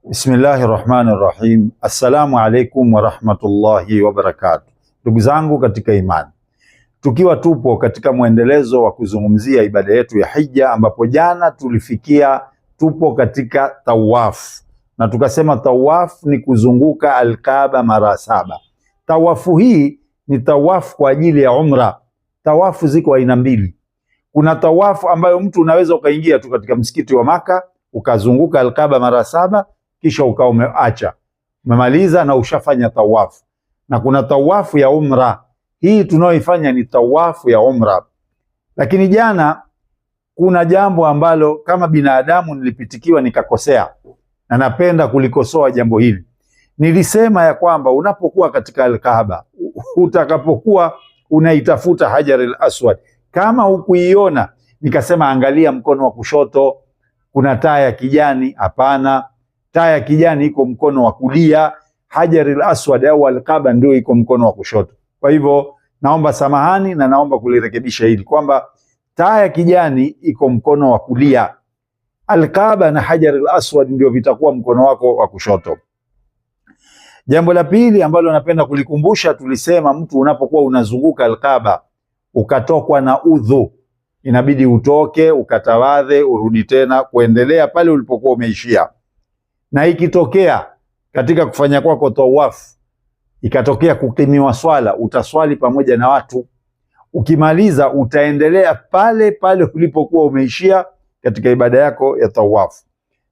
Bismillahirrahmanirrahim. Assalamu alaikum warahmatullahi wabarakatuh. Ndugu zangu katika imani, tukiwa tupo katika mwendelezo wa kuzungumzia ibada yetu ya hija, ambapo jana tulifikia tupo katika tawafu, na tukasema tawafu ni kuzunguka Alkaaba mara 7. Tawafu hii ni tawafu kwa ajili ya umra. Tawafu ziko aina mbili. Kuna tawafu ambayo mtu unaweza ukaingia tu katika msikiti wa Maka ukazunguka Alkaaba mara 7 kisha ukawa umeacha umemaliza na ushafanya tawafu. Na kuna tawafu ya umra, hii tunaoifanya ni tawafu ya umra. Lakini jana kuna jambo ambalo kama binadamu nilipitikiwa nikakosea, na napenda kulikosoa jambo hili. Nilisema ya kwamba unapokuwa katika Al-Kaaba, utakapokuwa unaitafuta Hajar al-Aswad, kama hukuiona, nikasema angalia mkono wa kushoto, kuna taa ya kijani. Hapana, taa ya kijani iko mkono wa kulia, Hajar al-Aswad au Al-Kaaba ndio iko mkono wa kushoto. Kwa hivyo naomba samahani na naomba kulirekebisha hili kwamba taa ya kijani iko mkono wa kulia, Al-Kaaba na Hajar al-Aswad ndio vitakuwa mkono wako wa kushoto. Jambo la pili ambalo napenda kulikumbusha, tulisema mtu unapokuwa unazunguka Al-Kaaba ukatokwa na udhu, inabidi utoke ukatawadhe, urudi tena kuendelea pale ulipokuwa umeishia. Na ikitokea katika kufanya kwako tawafu ikatokea kukimiwa swala, utaswali pamoja na watu. Ukimaliza utaendelea pale pale ulipokuwa umeishia katika ibada yako ya tawafu.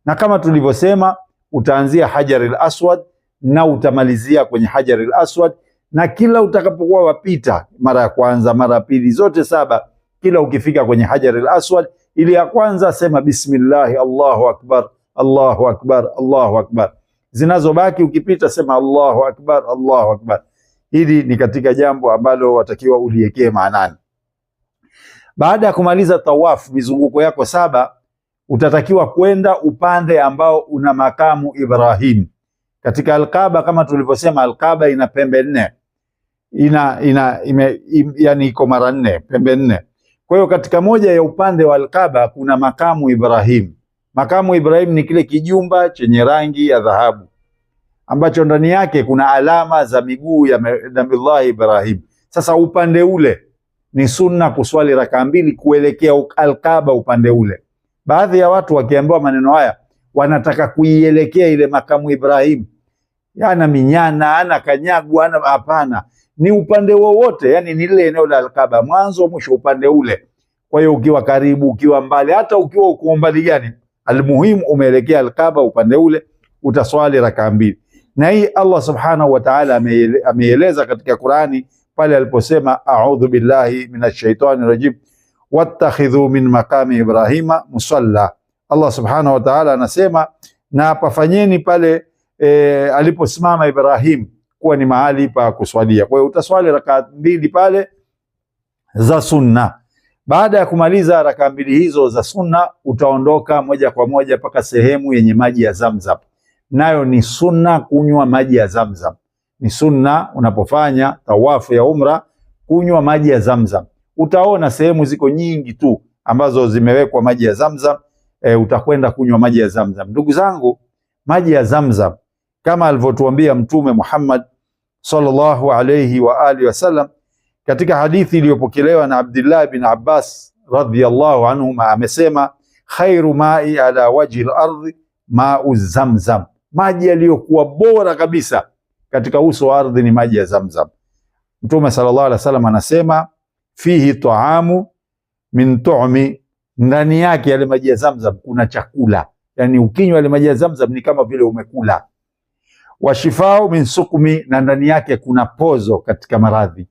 Na kama tulivyosema, utaanzia Hajar al-Aswad na utamalizia kwenye Hajar al-Aswad, na kila utakapokuwa wapita, mara ya kwanza, mara ya pili, zote 7, kila ukifika kwenye Hajar al-Aswad, ili ya kwanza sema bismillah, Allahu akbar, Allahu akbar, Allahu akbar. Zinazobaki ukipita sema Allahu akbar, Allahu akbar. Hili ni katika jambo ambalo watakiwa uliekee maanani. Baada ya kumaliza tawafu mizunguko yako 7, utatakiwa kwenda upande ambao una makamu Ibrahim. Katika Al-Kaaba kama tulivyosema, Al-Kaaba ina pembe 4. Yani iko mara 4, pembe 4. Kwa hiyo katika moja ya upande wa Al-Kaaba kuna makamu Ibrahim. Makamu Ibrahim ni kile kijumba chenye rangi ya dhahabu ambacho ndani yake kuna alama za miguu ya Nabii Ibrahim. Sasa upande ule ni sunna kuswali rakaa 2 kuelekea Al-Kaaba upande ule. Baadhi ya watu wakiambiwa maneno haya wanataka kuielekea ile makamu Ibrahim, yana minyana, ana kanyagwa, ana. Hapana, ni upande wowote, yani ni ile eneo la Al-Kaaba mwanzo mwisho upande ule. Kwa hiyo ukiwa karibu, ukiwa mbali, hata ukiwa uko mbali gani, almuhimu umeelekea Al-Kaaba upande ule, utaswali rakaa 2. Na hii Allah subhanahu wa ta'ala ameeleza katika Qur'ani pale aliposema a'udhu billahi minash shaitani rajim wattakhidhu min maqami Ibrahima musalla. Allah subhanahu wa ta'ala anasema na pafanyeni pale aliposimama Ibrahim kuwa ni mahali pa kuswalia. Kwa hiyo utaswali rakaa 2 pale za sunna. Baada ya kumaliza rakaa 2 hizo za sunna, utaondoka moja kwa moja mpaka sehemu yenye maji ya Zamzam. Nayo ni sunna kunywa maji ya Zamzam. Ni sunna unapofanya tawafu ya umra kunywa maji ya Zamzam. Utaona sehemu ziko nyingi tu ambazo zimewekwa maji ya Zamzam. Utakwenda kunywa maji ya Zamzam. Ndugu zangu, maji ya Zamzam kama alivyotuambia Mtume Muhammad sallallahu alayhi wa alihi wasallam katika hadithi iliyopokelewa na Abdullah bin Abbas radhiyallahu anhuma, amesema khairu ma'i ala wajhi al-ardhi ma'u Zamzam, maji yaliyokuwa bora kabisa katika uso wa ardhi ni maji ya Zamzam. Mtume sallallahu alaihi wasallam anasema fihi ta'amu min tu'mi, ndani yake yale maji ya Zamzam kuna chakula, yani ukinywa yale maji ya Zamzam ni kama vile umekula. Wa shifau min sukmi, na ndani yake kuna pozo katika maradhi.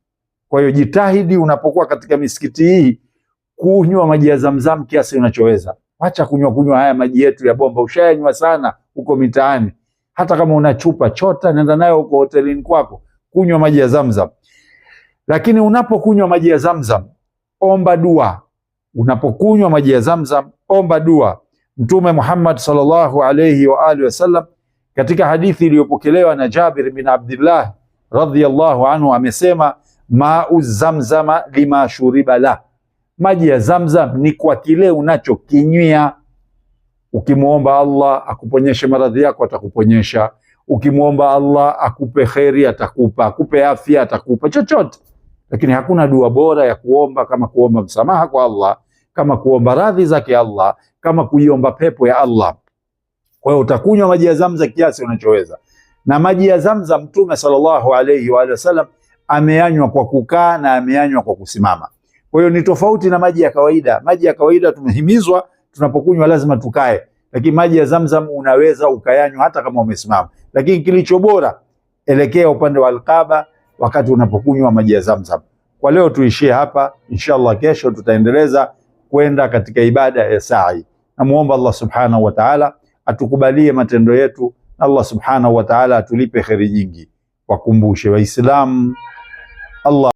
Kwa hiyo jitahidi unapokuwa katika misikiti hii kunywa maji ya Zamzam kiasi unachoweza. Acha kunywa haya maji yetu ya bomba, ushayanywa sana huko mitaani. Hata kama una chupa, chota nenda nayo huko hotelini kwako, kunywa maji ya Zamzam. Lakini unapokunywa maji ya Zamzam, omba dua. Unapokunywa maji ya Zamzam, omba dua. Mtume Muhammad sallallahu alayhi wa alihi wasallam katika hadithi iliyopokelewa na Jabir bin Abdullah radhiyallahu anhu amesema ma'u Zamzama lima shuriba la, maji ya Zamzam ni kwa kile unachokinywia. Ukimuomba Allah akuponyeshe maradhi yako atakuponyesha. Ukimuomba Allah akupe kheri atakupa, akupe afya atakupa, chochote. Lakini hakuna dua bora ya kuomba kama kuomba msamaha kwa Allah, kama kuomba radhi zake Allah, kama kuiomba pepo ya Allah. Kwa hiyo utakunywa maji ya Zamzam kiasi unachoweza. Na maji ya Zamzam Mtume sallallahu alayhi wa sallam ameyanywa kwa kukaa na ameyanywa kwa kusimama. Kwa hiyo ni tofauti na maji ya kawaida. Maji ya kawaida tumehimizwa tunapokunywa lazima tukae, lakini maji ya Zamzam unaweza ukayanywa hata kama umesimama. Lakini kilicho bora, elekea upande wa Al-Kaaba wakati unapokunywa maji ya Zamzam. Kwa leo tuishie hapa, inshallah kesho tutaendeleza kwenda katika ibada ya sa'i. Namuomba Allah subhanahu wa ta'ala atukubalie matendo yetu, na Allah subhanahu wa ta'ala atulipe kheri nyingi. Wakumbushe Waislamu Allah